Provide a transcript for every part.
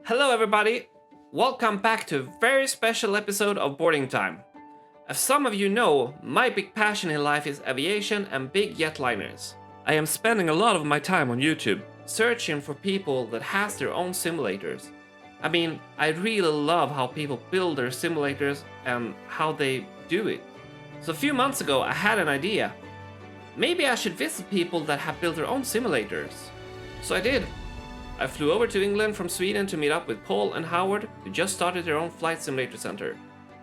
Hello everybody! Welcome back to a very special episode of Boarding Time. As some of you know, my big passion in life is aviation and big jetliners. I am spending a lot of my time on YouTube, searching for people that has their own simulators. I mean, I really love how people build their simulators and how they do it. So a few months ago I had an idea. Maybe I should visit people that have built their own simulators. So I did. I flew over to England from Sweden to meet up with Paul and Howard, who just started their own flight simulator center,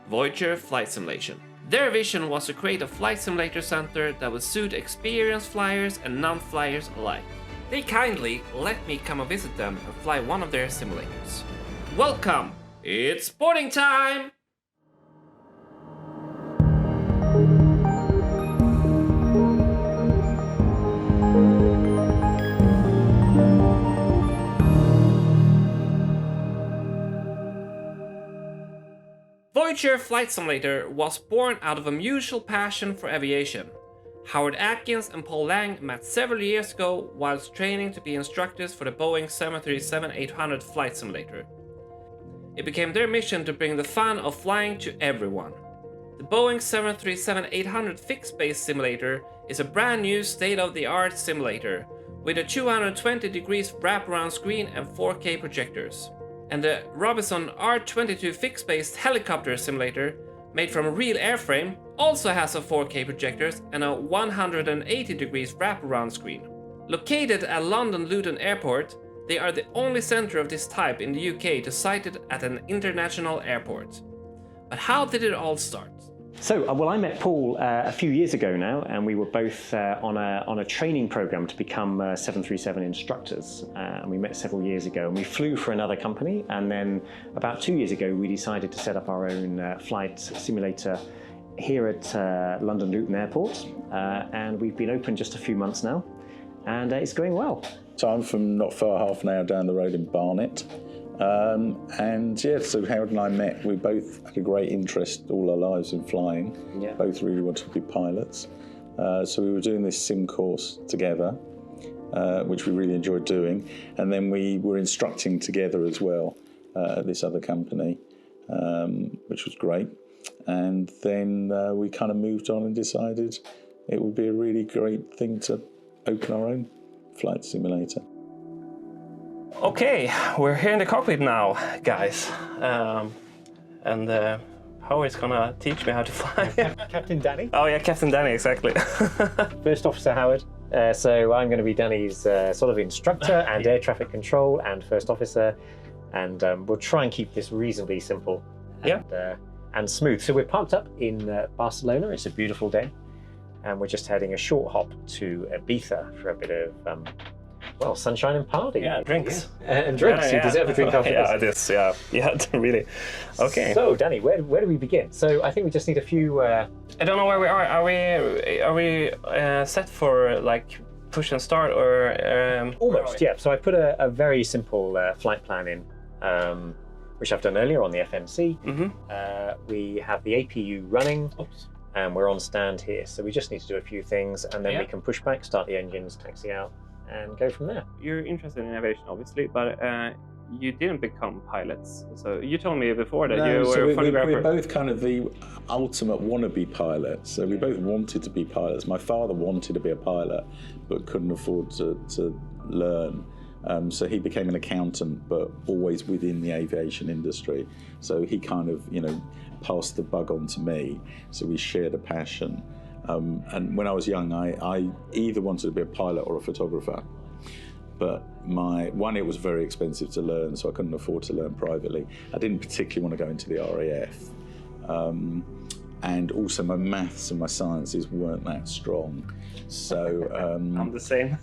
Voyager Flight Simulation. Their vision was to create a flight simulator center that would suit experienced flyers and non-flyers alike. They kindly let me come and visit them and fly one of their simulators. Welcome! It's boarding time! Voyager Flight Simulator was born out of a mutual passion for aviation. Howard Atkins and Paul Lang met several years ago whilst training to be instructors for the Boeing 737-800 flight simulator. It became their mission to bring the fun of flying to everyone. The Boeing 737-800 fixed-base simulator is a brand new state-of-the-art simulator with a 220 degrees wraparound screen and 4K projectors. And the Robinson R22 fixed-base helicopter simulator, made from a real airframe, also has a 4K projectors and a 180 degrees wraparound screen. Located at London Luton Airport, they are the only center of this type in the UK to site it at an international airport. But how did it all start? So, I met Paul a few years ago now, and we were both on a training program to become 737 instructors. And we met several years ago, and we flew for another company. And then about 2 years ago, we decided to set up our own flight simulator here at London Luton Airport. And we've been open just a few months now, and it's going well. So I'm from not far, half an hour down the road in Barnet. So Howard and I met. We both had a great interest all our lives in flying. Yeah. Both really wanted to be pilots. So we were doing this sim course together, which we really enjoyed doing. And then we were instructing together as well at this other company, which was great. And then we kind of moved on and decided it would be a really great thing to open our own flight simulator. Okay, we're here in the cockpit now, guys. Howard's gonna teach me how to fly. Captain Danny. Oh yeah, Captain Danny, exactly. First Officer Howard. So I'm going to be Danny's sort of instructor and air traffic control and first officer. And we'll try and keep this reasonably simple and smooth. So we're parked up in Barcelona. It's a beautiful day. And we're just heading a short hop to Ibiza for a bit of sunshine and party. Yeah, drinks. And drinks. You deserve a drink after this. Yeah, it is. Yeah, really. Okay. So, Danny, where do we begin? So, I think we just need a few... I don't know where we are. Are we set for, like, push and start, or... Almost, yeah. So I put a very simple flight plan in, which I've done earlier on the FMC. Mm-hmm. We have the APU running. Oops. And we're on stand here. So we just need to do a few things, and then we can push back, start the engines, taxi out, and go from there. You're interested in aviation, obviously, but you didn't become pilots. So you told me before that you were a photographer. We're both kind of the ultimate wannabe pilots. So we both wanted to be pilots. My father wanted to be a pilot, but couldn't afford to learn. So he became an accountant, but always within the aviation industry. So he kind of, passed the bug on to me. So we shared a passion. And when I was young, I either wanted to be a pilot or a photographer. But it was very expensive to learn, so I couldn't afford to learn privately. I didn't particularly want to go into the RAF. And also my maths and my sciences weren't that strong. So I'm the same.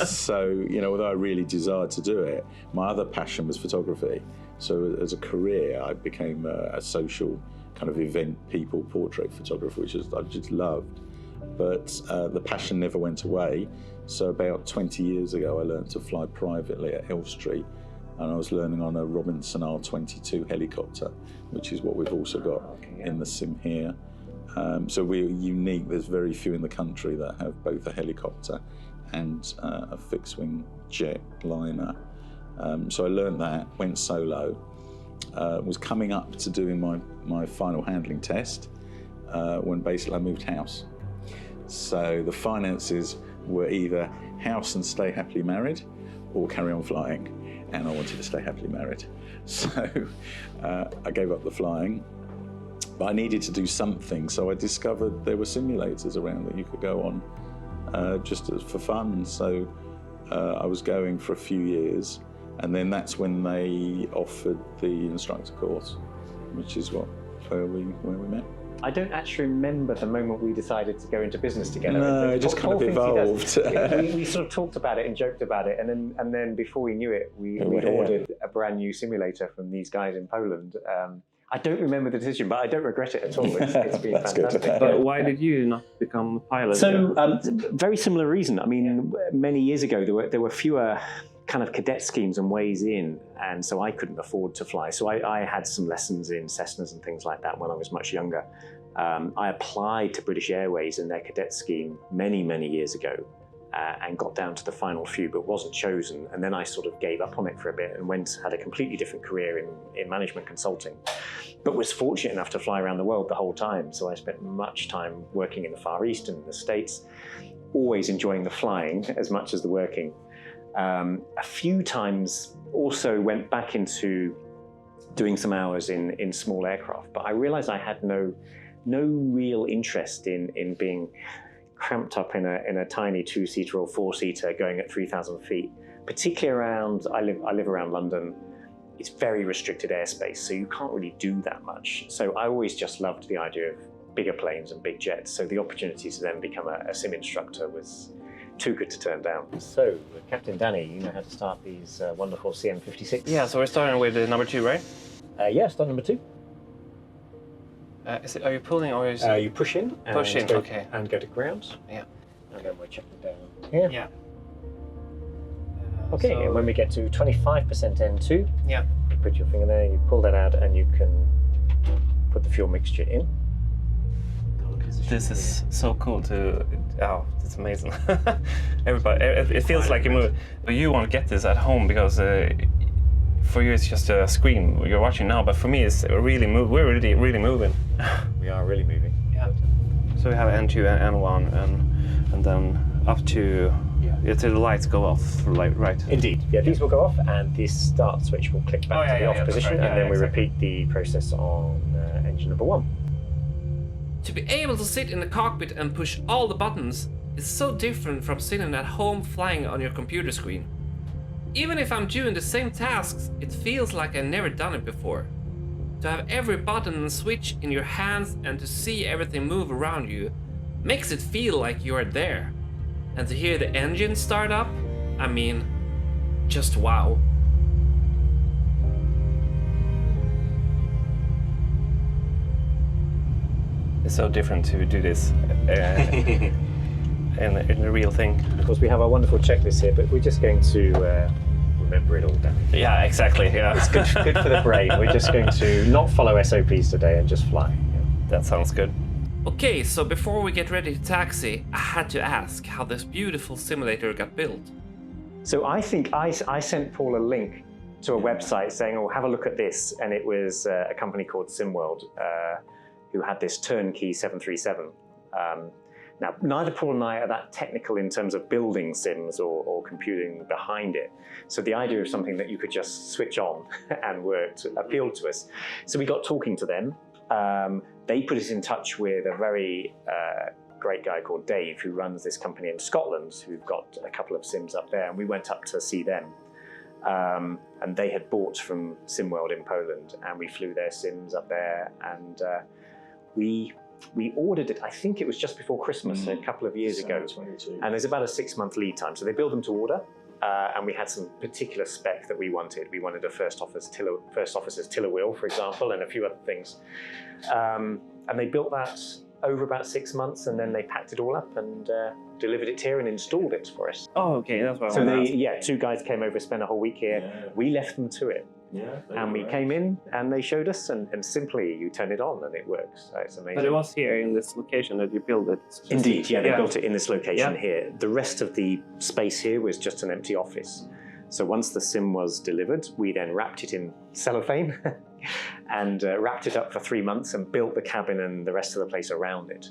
So, although I really desired to do it, my other passion was photography. So as a career, I became a social kind of event people portrait photographer, which I just loved. But the passion never went away. So about 20 years ago, I learned to fly privately at Elstree, and I was learning on a Robinson R22 helicopter, which is what we've also got in the sim here. So we're unique. There's very few in the country that have both a helicopter and a fixed-wing jetliner. So I learned that, went solo, was coming up to doing my final handling test when basically I moved house. So the finances were either house and stay happily married or carry on flying, and I wanted to stay happily married. So I gave up the flying, but I needed to do something, so I discovered there were simulators around that you could go on just for fun. So I was going for a few years, and then that's when they offered the instructor course, which is where we met. I don't actually remember the moment we decided to go into business together. No, it just kind of evolved. we sort of talked about it and joked about it, and then before we knew it, we ordered a brand new simulator from these guys in Poland. I don't remember the decision, but I don't regret it at all. It's been fantastic. Good. But why did you not become a pilot? So, very similar reason. I mean, many years ago, there were fewer kind of cadet schemes and ways in, and so I couldn't afford to fly. So I had some lessons in Cessnas and things like that when I was much younger. I applied to British Airways in their cadet scheme many years ago, and got down to the final few, but wasn't chosen. And then I sort of gave up on it for a bit and had a completely different career in management consulting, but was fortunate enough to fly around the world the whole time. So I spent much time working in the Far East and the States, always enjoying the flying as much as the working. A few times also went back into doing some hours in small aircraft, but I realized I had no real interest in being cramped up in a tiny 2-seater or 4-seater going at 3,000 feet, particularly around, I live around London. It's very restricted airspace, so you can't really do that much. So I always just loved the idea of bigger planes and big jets, so the opportunity to then become a sim instructor was too good to turn down. So, Captain Danny, you know how to start these wonderful CM56? Yeah, so we're starting with number 2, right? Yeah, start number 2. Are you pulling or is You push in. push in? Okay. And go to ground. Yeah. And then we're checking down here. Yeah. Okay, so- and when we get to 25% N2, Yeah. you put your finger there, you pull that out, and you can put the fuel mixture in. This is so cool to. Oh, it's amazing. Everybody, it feels like you move. But you won't get this at home because for you it's just a screen you're watching now. But for me, it's really move. We're really moving. We are really moving. Yeah. So we have N2 and N1, and then up to till the lights go off, right? Indeed. Yeah, these will go off, and this start switch will click back to the off position, right. and then we repeat the process on engine number 1. To be able to sit in the cockpit and push all the buttons is so different from sitting at home flying on your computer screen. Even if I'm doing the same tasks, it feels like I've never done it before. To have every button and switch in your hands and to see everything move around you makes it feel like you are there. And to hear the engine start up, I mean, just wow. It's so different to do this in the real thing. Of course, we have our wonderful checklist here, but we're just going to remember it all down. Yeah, exactly. Yeah, It's good for the brain. We're just going to not follow SOPs today and just fly. that sounds good. Okay, so before we get ready to taxi, I had to ask how this beautiful simulator got built. So I think I sent Paul a link to a website saying, oh, have a look at this. And it was a company called SimWorld who had this turnkey 737. Now, neither Paul and I are that technical in terms of building sims or computing behind it. So the idea of something that you could just switch on and work appealed to us. So we got talking to them. They put us in touch with a very great guy called Dave, who runs this company in Scotland, who've got a couple of sims up there, and we went up to see them. And they had bought from SimWorld in Poland, and we flew their sims up there, and we ordered it, I think it was just before Christmas, a couple of years ago. 22. And there's about a 6-month lead time. So they build them to order, and we had some particular spec that we wanted. We wanted a first officer's tiller wheel, for example, and a few other things. And they built that over about 6 months, and then they packed it all up and delivered it here and installed it for us. Oh, okay, that's what I So wanted to ask. 2 guys came over, spent a whole week here. Yeah. We left them to it. Yeah, And we came in and they showed us, and simply you turn it on and it works. It's amazing. But it was here in this location that you built it. Indeed, yeah, they built it in this location Yeah. here. The rest of the space here was just an empty office. So once the sim was delivered, we then wrapped it in cellophane and wrapped it up for 3 months and built the cabin and the rest of the place around it.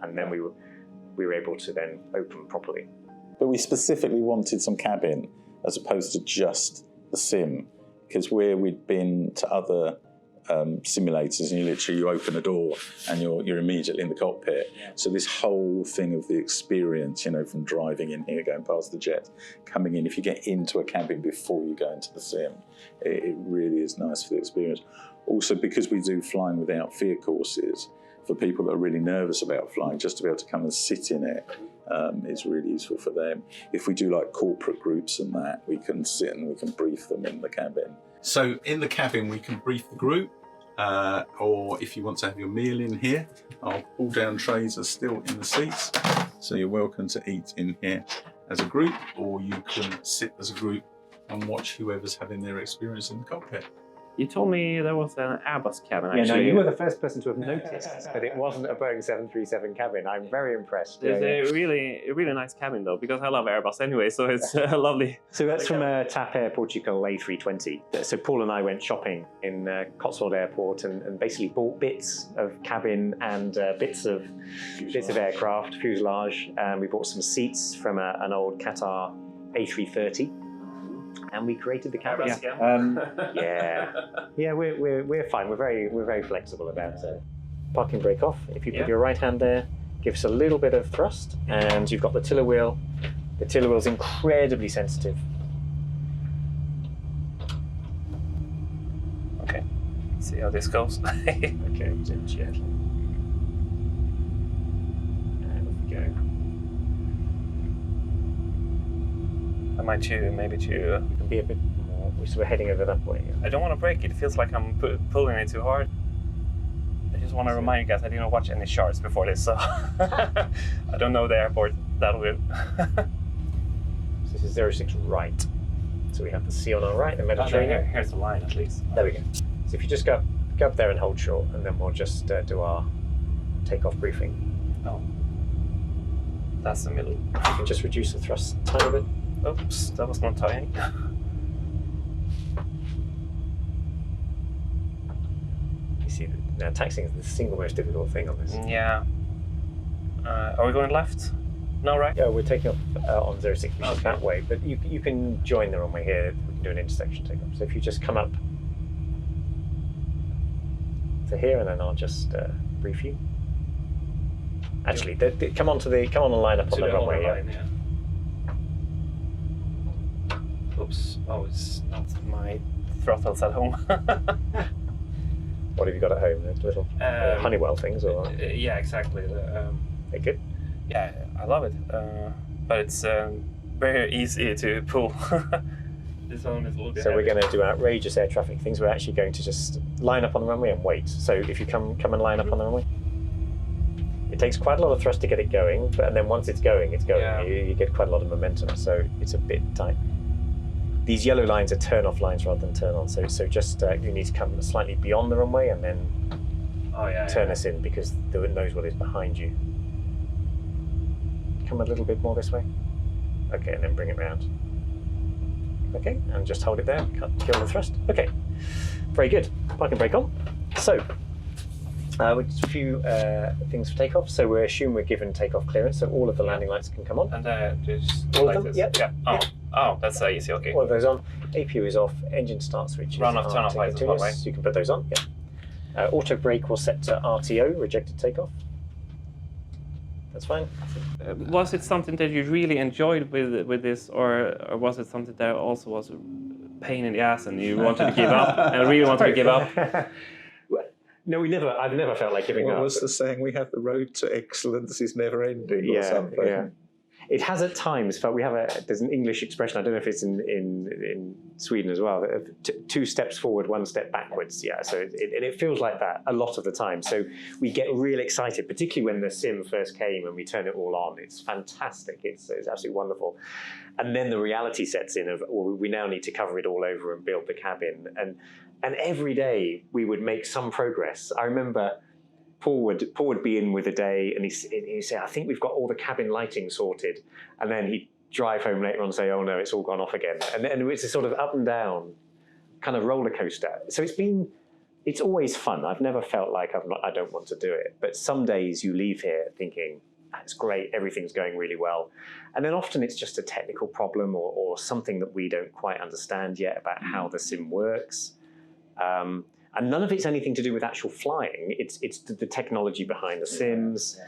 And then we were able to then open properly. But we specifically wanted some cabin as opposed to just the sim, because where we'd been to other simulators, and you open a door and you're immediately in the cockpit. Yeah. So this whole thing of the experience, from driving in here, going past the jet, coming in, if you get into a cabin before you go into the sim, it really is nice for the experience. Also, because we do flying without fear courses, for people that are really nervous about flying, just to be able to come and sit in it is really useful for them. If we do like corporate groups and that, we can sit and we can brief them in the cabin. So in the cabin, we can brief the group, or if you want to have your meal in here, our pull-down trays are still in the seats. So you're welcome to eat in here as a group, or you can sit as a group and watch whoever's having their experience in the cockpit. You told me there was an Airbus cabin, Yeah, actually. no, you were the first person to have noticed that it wasn't a Boeing 737 cabin. I'm very impressed. It's a really nice cabin, though, because I love Airbus anyway, so it's lovely. So that's from TAP Air Portugal A320. So Paul and I went shopping in Cotswold Airport and basically bought bits of cabin and bits of aircraft, fuselage. We bought some seats from an old Qatar A330. And we created the cabin. Yeah, we're fine. We're very flexible about it. Parking brake off. If you put your right hand there, give us a little bit of thrust, and you've got the tiller wheel. The tiller wheel's incredibly sensitive. Okay, let's see how this goes. Okay, gently. And off we go. I might maybe You can be a bit more. So we're heading over that way. I don't want to break it. It feels like I'm pulling it too hard. I just want to remind you guys, I didn't watch any charts before this, so I don't know the airport that well. So this is 06 right. So we have the sea on our right, the Mediterranean. Here's the line, at least. There we go. So if you just go up there and hold short, and then we'll just do our takeoff briefing. Oh, that's the middle. You can just reduce the thrust a tiny bit. Oops, that was not tying. You see, now taxiing is the single most difficult thing on this. Yeah. Are we going left? No, right? Yeah, we're taking off on 06, which is that way, but you can join the runway here. We can do an intersection takeoff. So if you just come up to here, and then I'll just brief you. Actually, come on and line up on the runway. Yeah. Oops. Oh, it's not my throttles at home. What have you got at home? The little Honeywell things, or? Yeah, exactly. They're good. Yeah, I love it. But it's very easy to pull. This one is a little bit So heavy. we're going to do outrageous air traffic things. We're actually going to just line up on the runway and wait. So if you come and line up on the runway. It takes quite a lot of thrust to get it going, but then once it's going, it's going. Yeah. You get quite a lot of momentum, so it's a bit tight. These yellow lines are turn-off lines rather than turn-on, so just you need to come slightly beyond the runway and then turn us in, because the wind knows what is behind you. Come a little bit more this way. Okay, and then bring it round. Okay, and just hold it there, kill the thrust. Okay, very good. Parking brake on. So, just a few things for takeoff. So we assume we're given takeoff clearance, so all of the landing lights can come on. And just all like of them? this. Yep. Yeah. Oh, that's easy. Okay. All of those on. APU is off. Engine start switch is Run off, turn off lights as well, right? You can put those on. Yeah. Auto brake will set to RTO, rejected takeoff. That's fine. Was it something that you really enjoyed with this, or was it something that also was a pain in the ass and you wanted to give up and really wanted to give up? No, I've never felt like giving up. What was the saying? We have the road to excellence is never ending, or something. Yeah. It has at times, but there's an English expression, I don't know if it's in Sweden as well, 2 steps forward, 1 step backwards. Yeah, so it feels like that a lot of the time. So we get real excited, particularly when the sim first came and we turn it all on. It's fantastic. It's absolutely wonderful. And then the reality sets in of, well, we now need to cover it all over and build the cabin. And every day we would make some progress. I remember Paul would be in with a day and he'd say, I think we've got all the cabin lighting sorted. And then he'd drive home later on and say, oh no, it's all gone off again. And it's a sort of up and down kind of roller coaster. So it's always fun. I've never felt like I don't want to do it. But some days you leave here thinking, it's great, everything's going really well. And then often it's just a technical problem or something that we don't quite understand yet about how the sim works. And none of it's anything to do with actual flying. It's the technology behind the sims.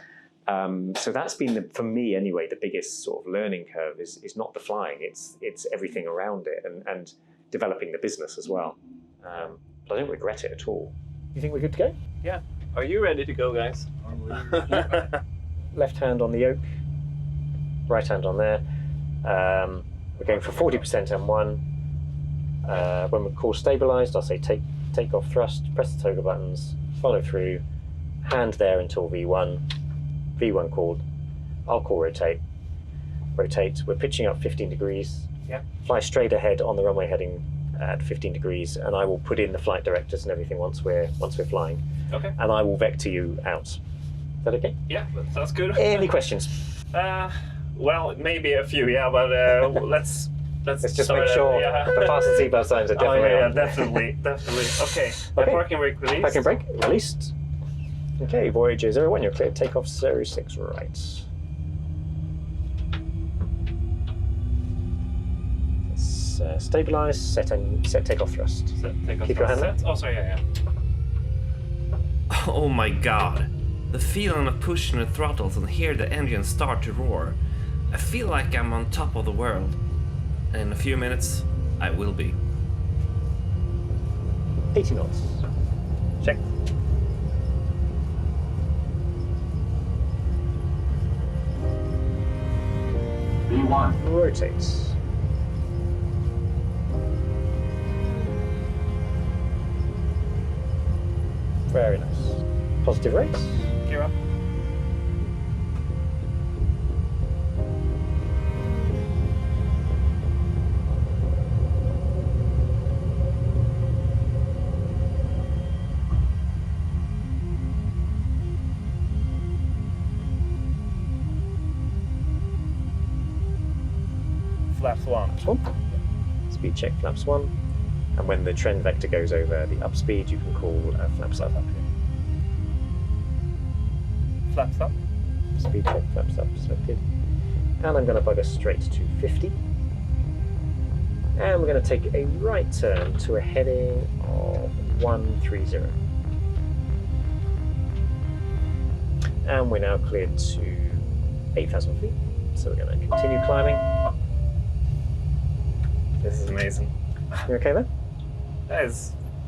So that's been, for me anyway, the biggest sort of learning curve is not the flying, it's everything around it and developing the business as well. But I don't regret it at all. You think we're good to go? Yeah. Are you ready to go, guys? Left hand on the yoke, right hand on there. We're going for 40% M1. When we're call stabilized, I'll say take off thrust, press the toggle buttons, follow through, hand there until V1. V1 called, I'll call rotate. Rotate, we're pitching up 15 degrees. Yeah. Fly straight ahead on the runway heading at 15 degrees, and I will put in the flight directors and everything once we're flying. Okay. And I will vector you out. Is that okay? Yeah, that sounds good. Any questions? Well, maybe a few, yeah, but let's just make sure the fasten seatbelt signs are definitely on. definitely. Okay, parking brake released. Parking brake released. Okay, Voyager 01, you're clear. Takeoff 06 right. Let's stabilize, set takeoff thrust. Keep your hand there. Oh, sorry, yeah. Oh my god. The feeling of pushing the throttles and hear the engine start to roar. I feel like I'm on top of the world. And in a few minutes, I will be. 80 knots. Check. V1. Rotates. Very nice. Positive rates. Gear up. Flaps 1. Speed check flaps 1. And when the trend vector goes over the up speed, you can call flaps up here. Flaps up. Speed check flaps up selected. And I'm going to bug us straight to 50. And we're going to take a right turn to a heading of 130. And we're now cleared to 8,000 feet. So we're going to continue climbing. This is amazing. You okay there? That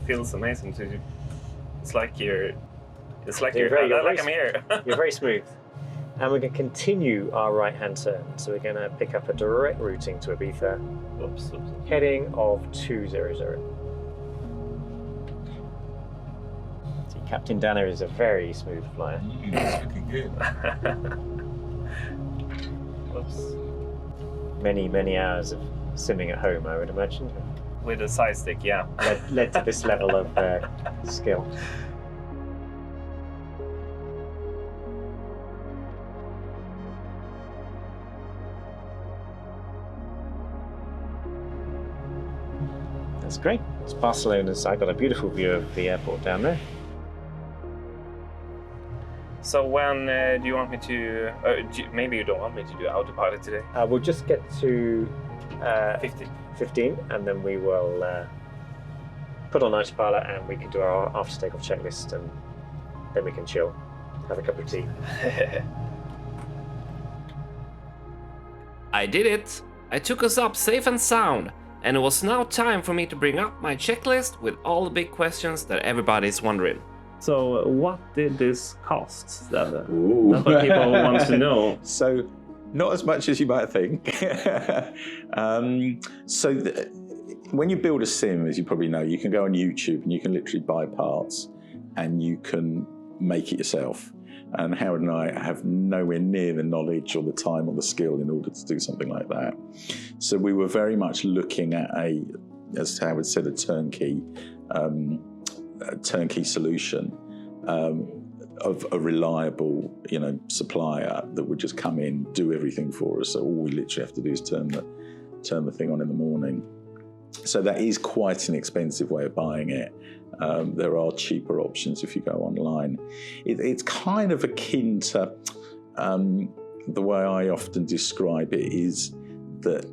feels amazing to you. It's like I'm here. You're very smooth. And we're going to continue our right-hand turn. So we're going to pick up a direct routing to Ibiza. Oops. Heading of 200. See, Captain Danner is a very smooth flyer. It's looking good. Oops. Many hours of simming at home, I would imagine. With a side stick, yeah. Led to this level of skill. That's great. It's Barcelona's. I got a beautiful view of the airport down there. So when do you want me to? Maybe you don't want me to do autopilot today. We'll just get to 15, and then we will put on autopilot, and we can do our after takeoff checklist, and then we can chill, have a cup of tea. I did it! I took us up safe and sound, and it was now time for me to bring up my checklist with all the big questions that everybody's wondering. So, what did this cost? That's what people want to know. So, not as much as you might think. When you build a sim, as you probably know, you can go on YouTube and you can literally buy parts and you can make it yourself. And Howard and I have nowhere near the knowledge or the time or the skill in order to do something like that. So we were very much looking at as Howard said, a turnkey solution. of a reliable, supplier that would just come in, do everything for us. So all we literally have to do is turn the thing on in the morning. So that is quite an expensive way of buying it. There are cheaper options if you go online. It's kind of akin to the way I often describe it is that,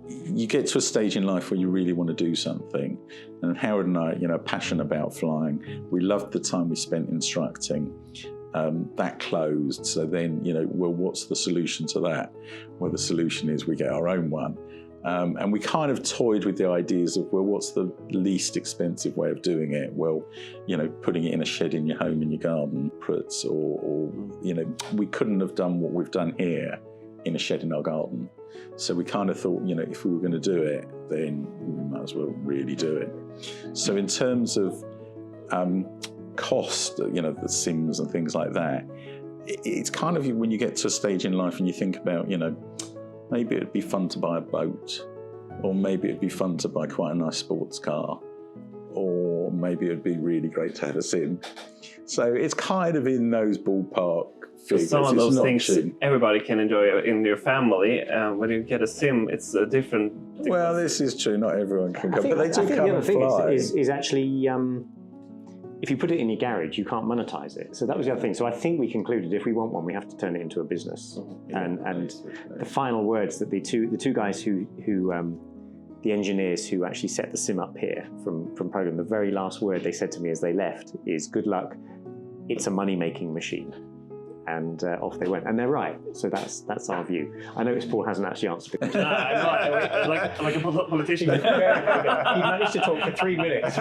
you get to a stage in life where you really want to do something. And Howard and I, are passionate about flying. We loved the time we spent instructing. That closed. So then, well, what's the solution to that? Well, the solution is we get our own one. And we kind of toyed with the ideas of, well, what's the least expensive way of doing it? Well, putting it in a shed in your home, in your garden, or we couldn't have done what we've done here in a shed in our garden. So we kind of thought, if we were going to do it, then we might as well really do it. So in terms of cost, the sims and things like that, it's kind of when you get to a stage in life and you think about, maybe it'd be fun to buy a boat, or maybe it'd be fun to buy quite a nice sports car, or maybe it'd be really great to have a sim. So it's kind of in those ballpark figures. Some of those things everybody can enjoy in your family. When you get a sim, it's a different. Well, this is true. Not everyone can come, but they do I think come the other and thing fly. is actually, if you put it in your garage, you can't monetize it. So that was the other thing. So I think we concluded if we want one, we have to turn it into a business. And the final words that the two guys who the engineers who actually set the sim up here from program, the very last word they said to me as they left is, "Good luck. It's a money-making machine." And off they went, and they're right. So that's our view. I noticed Paul hasn't actually answered the question. like a politician. He managed to talk for 3 minutes.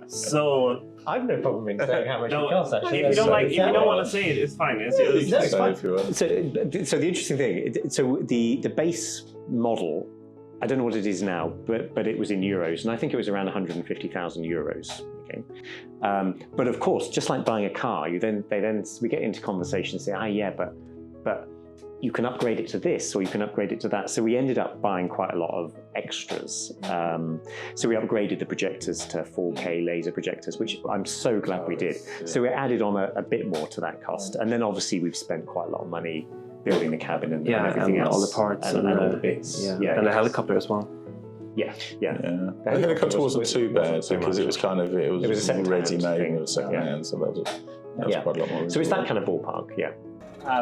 So I've no problem in saying how much it costs. Actually, if you don't want to say it, it's fine. That's fine. If you want. So the interesting thing, so the base model, I don't know what it is now, but it was in euros, and I think it was around 150,000 euros. Okay, but of course, just like buying a car, we get into conversation and say, yeah, but you can upgrade it to this, or you can upgrade it to that. So we ended up buying quite a lot of extras. So we upgraded the projectors to 4K laser projectors, which I'm so glad we did. So we added on a bit more to that cost, and then obviously we've spent quite a lot of money building the cabin and everything else, all the parts and all the bits, and the helicopter as well. Yeah. The helicopter wasn't too bad because it was a second-hand ready made thing. and it was second hand, so that was quite a lot more. So it's that kind of ballpark, yeah.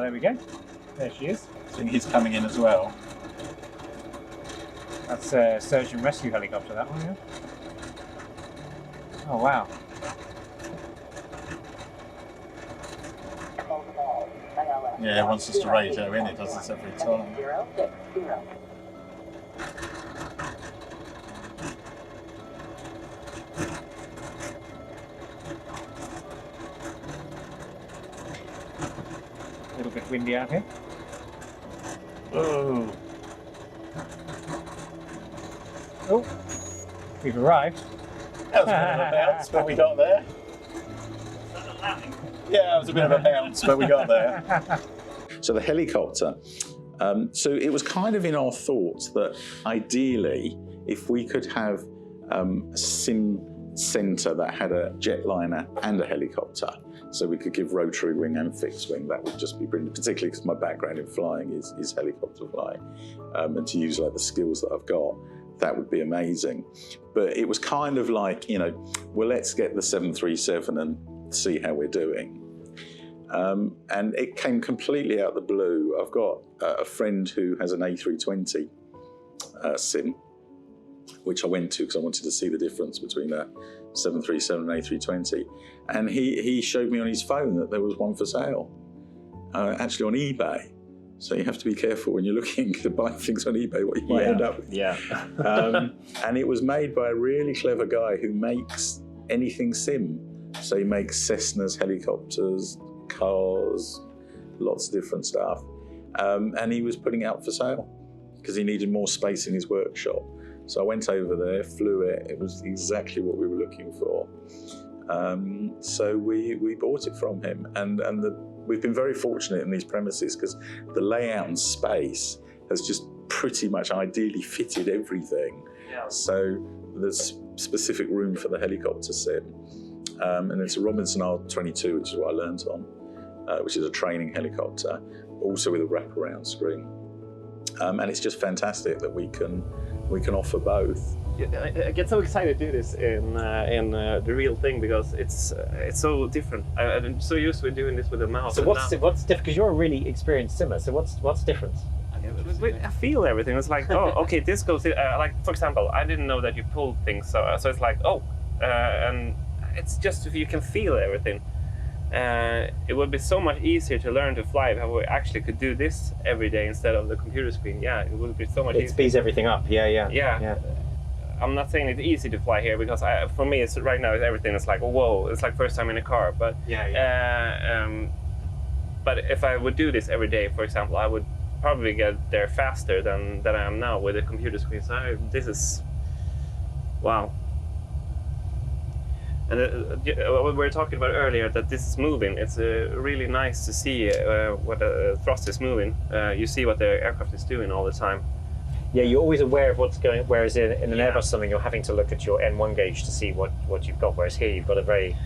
there we go. There she is. I think he's coming in as well. That's a search and rescue helicopter, that one, yeah? Oh, wow. Yeah, it wants us to radio in, it does this every time. A little bit windy out here. Oh, Oh, we've arrived. that was a bit of a bounce, but we got there. Yeah, it was a bit of a bounce, but we got there. So the helicopter, so it was kind of in our thoughts that ideally, if we could have a sim centre that had a jetliner and a helicopter, so we could give rotary wing and fixed wing, that would just be brilliant, particularly because my background in flying is helicopter flying, and to use like the skills that I've got, that would be amazing. But it was kind of like, well, let's get the 737 and see how we're doing. And it came completely out of the blue. I've got a friend who has an A320 sim, which I went to because I wanted to see the difference between a 737 and A320. And he showed me on his phone that there was one for sale, actually on eBay. So you have to be careful when you're looking to buy things on eBay, what you might end up with. Yeah. And it was made by a really clever guy who makes anything sim. So he makes Cessnas, helicopters, cars, lots of different stuff. And he was putting it up for sale because he needed more space in his workshop. So I went over there, flew it. It was exactly what we were looking for. So we bought it from him. And we've been very fortunate in these premises because the layout and space has just pretty much ideally fitted everything. Yeah. So there's specific room for the helicopter sim. and it's a Robinson R22, which is what I learned on, which is a training helicopter, also with a wraparound screen. And it's just fantastic that we can offer both. I get so excited to do this in the real thing because it's so different. I'm so used to doing this with a mouse. So what's different? Because you're a really experienced simmer. So what's different? I feel everything. It's like, oh, okay, this goes. Like for example, I didn't know that you pulled things, so it's like, oh, and it's just if you can feel everything. It would be so much easier to learn to fly if we actually could do this every day instead of the computer screen. Yeah, it would be so much easier. It speeds everything up. Yeah. I'm not saying it's easy to fly here because for me, it's right now everything is like, whoa, it's like first time in a car. But but if I would do this every day, for example, I would probably get there faster than I am now with a computer screen. So this is wow. And what we were talking about earlier, that this is moving. It's really nice to see what the thrust is moving. You see what the aircraft is doing all the time. Yeah, you're always aware of what's going. Whereas in an Airbus or something, you're having to look at your N1 gauge to see what you've got. Whereas here, you've got a very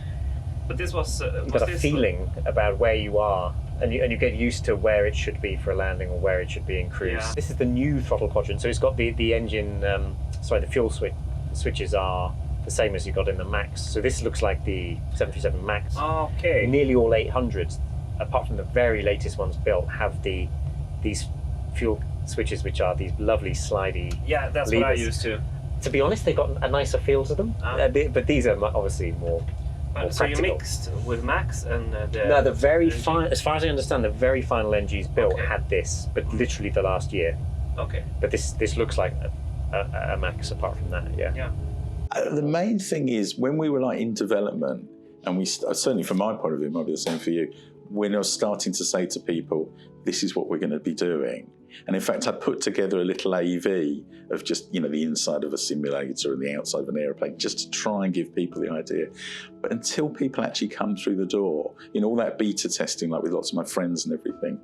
But this was you've got a feeling about where you are, and you get used to where it should be for a landing or where it should be in cruise. Yeah. This is the new throttle quadrant, so it's got the engine. The fuel switches are the same as you got in the Max. So this looks like the 737 Max. Okay. Nearly all 800s, apart from the very latest ones built, have these fuel switches, which are these lovely slidey. Yeah, that's levers. what I used to. To be honest, they've got a nicer feel to them, but these are obviously more So you practical. mixed with Max and No, the very fine. As far as I understand, the very final NGs built had this, but literally the last year. Okay. But this looks like a Max. Apart from that, yeah. The main thing is when we were like in development, and we certainly from my point of view, it might be the same for you. When I was starting to say to people, "This is what we're going to be doing," and in fact, I put together a little AV of just the inside of a simulator and the outside of an airplane, just to try and give people the idea. But until people actually come through the door, all that beta testing, like with lots of my friends and everything,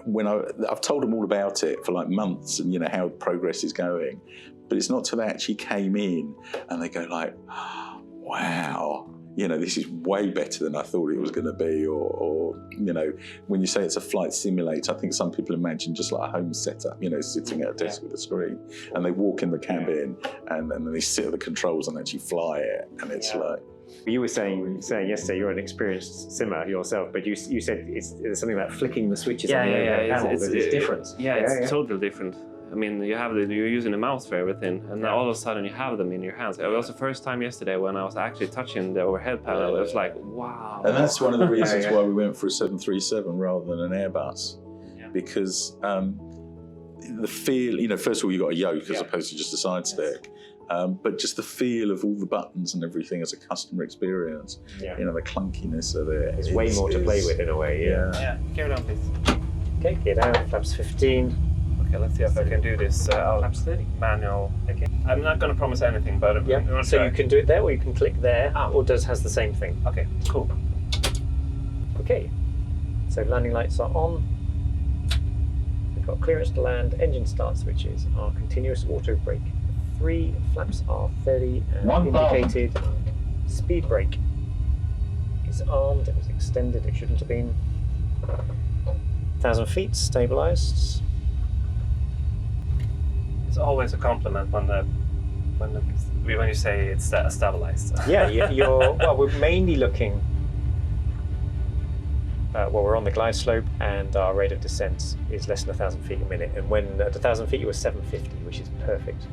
when I've told them all about it for like months and how progress is going, but it's not till they actually came in and they go like, wow, this is way better than I thought it was going to be, or when you say it's a flight simulator, I think some people imagine just like a home setup, sitting at a desk with a screen, and they walk in the cabin and then they sit at the controls and actually fly it, and it's like. You were saying yesterday you're an experienced simmer yourself, but you said there's something about flicking the switches on the overhead panel. There's different. It's totally different. I mean, you're using a mouse for everything, and all of a sudden you have them in your hands. It was the first time yesterday when I was actually touching the overhead panel. It was like, wow. And that's one of the reasons why we went for a 737 rather than an Airbus, because the feel, first of all, you got a yoke as opposed to just a side stick. But just the feel of all the buttons and everything as a customer experience, the clunkiness of it. It's way more to play with in a way, Yeah, carry on, please. Okay, get out, flaps 15. Okay, let's see if I can do this. Flaps 30. Manual. Okay. I'm not going to promise anything, but So you can do it there, or you can click there, or has the same thing. Okay, cool. Okay, so landing lights are on. We've got clearance to land, engine start switches are continuous auto brake. 3 flaps are 30 and indicated. Speed brake is armed, it was extended, it shouldn't have been. 1,000 feet, stabilised. It's always a compliment when you say it's stabilised. Yeah, we're mainly looking. We're on the glide slope, and our rate of descent is less than 1,000 feet a minute. And when at 1,000 feet, you were 750, which is perfect.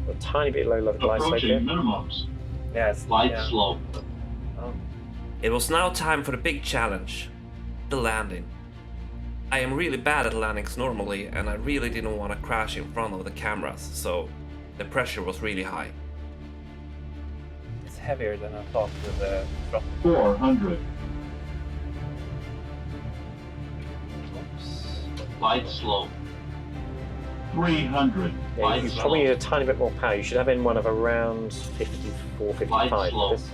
A tiny bit low level glide slope here. Minimums. Yes. Flight slope. It was now time for the big challenge, the landing. I am really bad at landings normally, and I really didn't want to crash in front of the cameras, so the pressure was really high. It's heavier than I thought with the throttle. 400. Flight slope. 300. Yeah, you probably need a tiny bit more power. You should have N1 of around 54, 55 for this.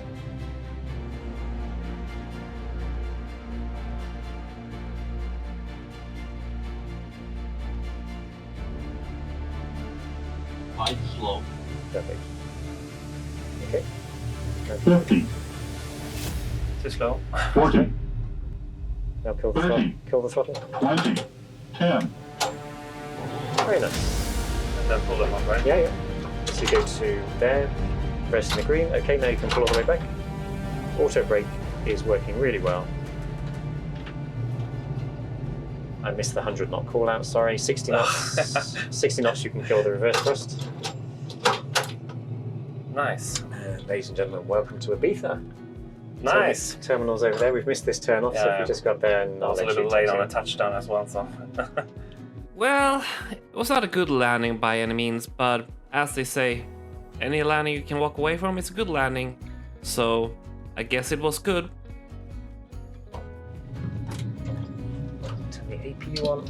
Flight slope. Perfect. Okay. 50. Too slow. 40, Now kill the throttle. Ready. Kill the throttle. 20, 10. Very nice. And then pull them up, right? Yeah, yeah. So you go to there, press in the green. Okay, now you can pull all the way back. Auto brake is working really well. I missed the 100 knot call out, sorry. 60 knots. 60 knots you can kill the reverse thrust. Nice. Ladies and gentlemen, welcome to Ibiza. Nice. Terminal's over there. We've missed this turn off, so if Yeah. we just got there and I was a little late on a touchdown as well, so. Well, it was not a good landing by any means, but as they say, any landing you can walk away from is a good landing. So, I guess it was good. Turn the APU on.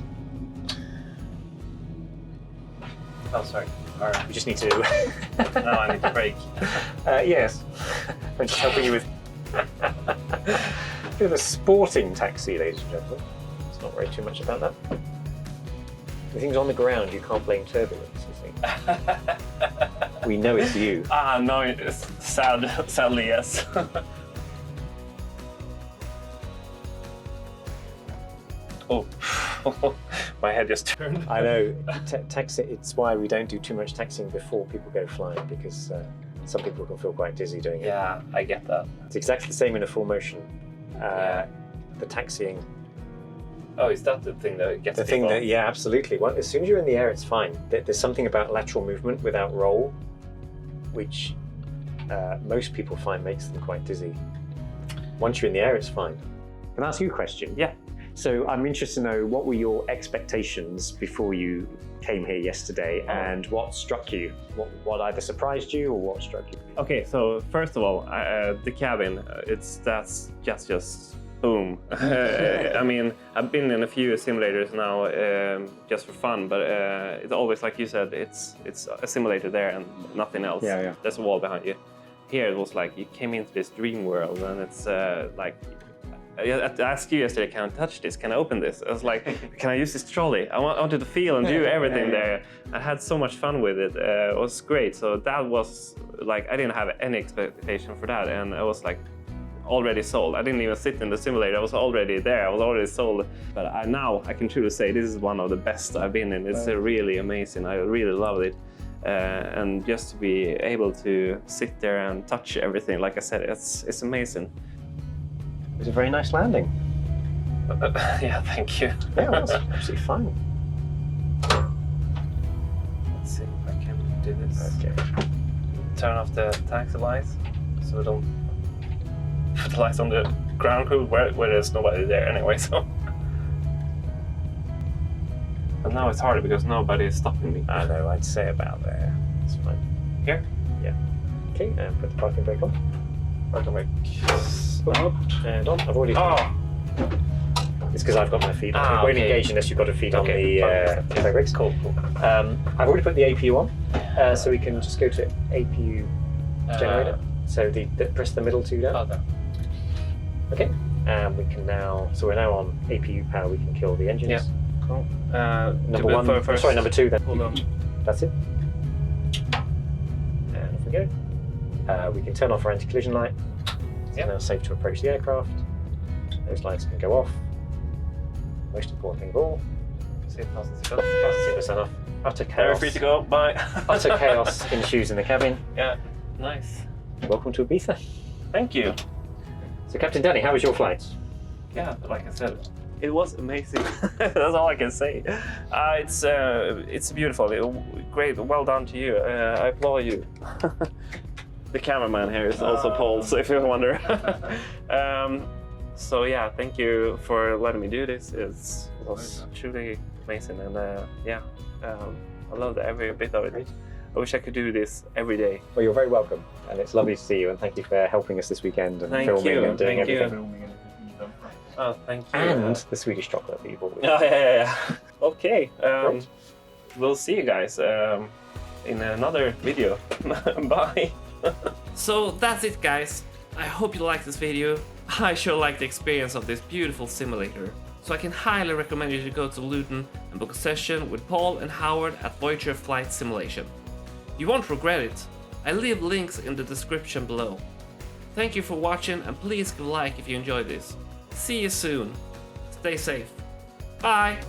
Oh, sorry. Alright. We just need to. Now I need to brake. Yes. I'm just helping you with. Bit of a sporting taxi, ladies and gentlemen. Let's not worry too much about that. The things on the ground, you can't blame turbulence, you see. We know it's you. Ah, no, it's sadly, yes. Oh, my head just turned. I know. Taxi. It's why we don't do too much taxiing before people go flying, because some people can feel quite dizzy doing it. Yeah, I get that. It's exactly the same in a full motion. The taxiing. Oh, is that the thing that gets The thing people? that, yeah, absolutely. Well, as soon as you're in the air, it's fine. There's something about lateral movement without roll, which most people find makes them quite dizzy. Once you're in the air, it's fine. Can I ask you a question? Yeah. So I'm interested to know, what were your expectations before you came here yesterday, and what struck you? What either surprised you or what struck you? Okay, so first of all, the cabin, that's just boom. I mean, I've been in a few simulators now just for fun, but it's always, like you said, it's a simulator there and nothing else. Yeah, yeah. There's a wall behind you. Here it was like you came into this dream world, and it's like, I asked you yesterday, can I touch this? Can I open this? I was like, can I use this trolley? I wanted to feel and do everything there. I had so much fun with it. It was great. So that was like, I didn't have any expectation for that. And I was like already sold. I didn't even sit in the simulator. I was already there. I was already sold. But now I can truly say this is one of the best I've been in. It's really amazing. I really loved it. And just to be able to sit there and touch everything, like I said, it's amazing. It was a very nice landing. Yeah, thank you. Yeah, it was absolutely fine. Let's see if I can do this. Okay. Turn off the taxi lights so we don't put the lights on the ground crew where there's nobody there anyway. So. And now it's harder because nobody is stopping me. I know, I'd say about there. It's fine. Here? Yeah. Okay, and put the parking brake on. Parking brake. Up and on. I've already. Oh! It's because I've got my feet on. Ah, It won't okay. engage unless you've got a feet on Okay, the brake brakes. Cool. I've already put the APU on, so we can just go to APU generator. So press the middle two down. Oh, there. Okay, and we can now. So we're now on APU power. We can kill the engines. Yeah. Cool. Number one. Sorry, number two. Then. Hold on. That's it. And off we go. We can turn off our anti-collision light. It's Yep. now safe to approach the aircraft. Those lights can go off. Most important thing of all, 60% off. Utter Very chaos. free to go. Bye. Utter chaos ensues in the cabin. Yeah. Nice. Welcome to Ibiza. Thank you. So, Captain Danny, how was your flight? Yeah, like I said, it was amazing. That's all I can say. It's beautiful. Great. Well done to you. I applaud you. The cameraman here is also Paul, so if you wonder. So yeah, thank you for letting me do this. It was truly amazing, and I loved every bit of it. I wish I could do this every day. Well, you're very welcome, and it's lovely to see you, and thank you for helping us this weekend and Thank filming you, and doing thank you. everything. Oh, thank you. And the Swedish chocolate that you bought with you. Oh, yeah. Okay. Great. We'll see you guys in another video. Bye. So that's it, guys. I hope you liked this video. I sure like the experience of this beautiful simulator. So I can highly recommend you to go to Luton and book a session with Paul and Howard at Voyager Flight Simulation. You won't regret it. I leave links in the description below. Thank you for watching, and please give a like if you enjoyed this. See you soon. Stay safe. Bye!